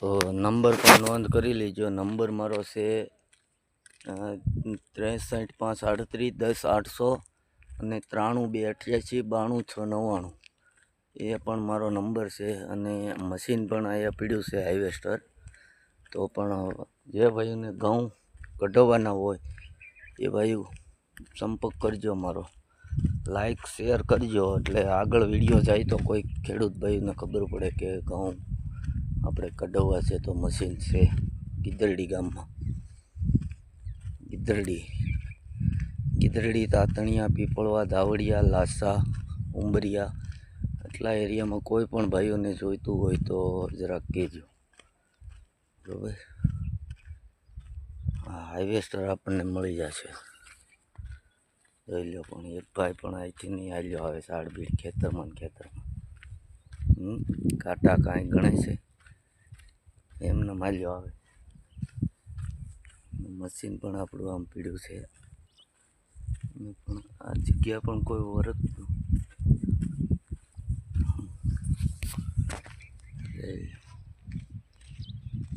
તો નંબર પણ નોંધ કરી લેજો. નંબર મારો છે 63 538 10 800 અને 93 288 92 699. એ પણ મારો નંબર છે. અને મશીન પણ અહીંયા પીડ્યું છે હાર્વેસ્ટર. તો પણ જે ભાઈઓને ઘઉં કઢાવવાના હોય એ ભાઈઓ સંપર્ક કરજો મારો. લાઈક શેર કરજો એટલે આગળ વિડીયો જાય તો કોઈ ખેડૂત ભાઈને ખબર પડે કે ઘઉં આપણે કઢાવવા છે. તો મશીન છે ગીદરડી ગામમાં. ગીદરડી તાતણિયા પીપળવા ધાવડિયા લાસા ઉંબરિયા એટલા એરિયામાં કોઈ પણ ભાઈઓને જોઈતું હોય તો જરાક કહેજો બરાબર. હા, હાર્વેસ્ટર આપણને મળી જશે. જોઈ લો. પણ એક ભાઈ પણ અહીંથી નહીં હાલ્યો આવે સાડબીડ ખેતરમાં કાંટા કાંઈ ગણે છે એમને માલ્યો આવે. મશીન પણ આપણું આમ પીડ્યું છે. પણ આ જગ્યા પણ કોઈ વરતતું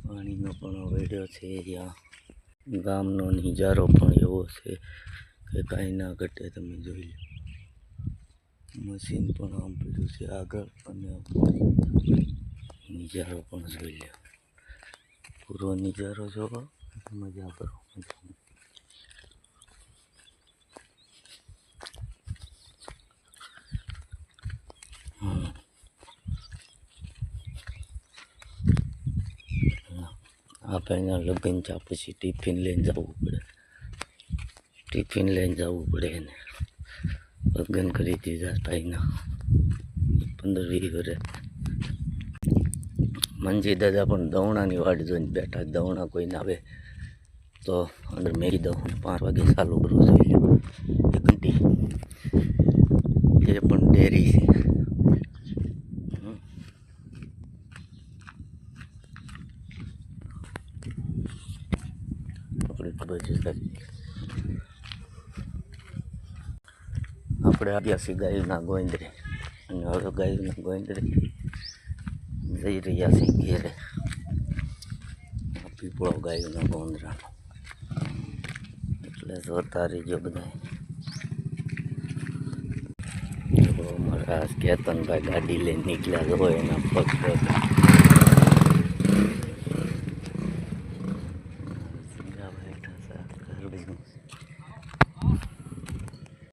પાણીનો પણ વેડ્યો છે. ત્યાં ગામનો નજારો પણ એવો છે કે કાંઈ ના ઘટે. તમે જોઈ લો. મશીન પણ આમ પીડ્યું છે આગળ અને નજારો પણ જોઈ લો. પૂરો નજારો જોવો, મજા કરો. આપણે લગ્ન ચા પછી ટિફિન લઈને જવું પડે એને. લગ્ન કરી દીધા ભાઈના 15-20 વર્ષ. મંજી દાદા પણ દવણાની વાટ જોઈને બેઠા. દવણા કોઈને આવે તો અંદર મેરી દઉં. 5 વાગે ચાલુ કરવું જોઈએ. એ ઘંટી એ પણ ડેરી છે. આપણે આવ્યા છીએ ગાયના ગોંદરે અને હવે ગાયના ગોંદરે જઈ રહ્યા છીએ ઘેરે. પીપળો ગાયના ગોંદરાનો એટલે જોતા રહીજો બધા. અમારા કેતનભાઈ ગાડી લઈને નીકળ્યા હોય એના પગ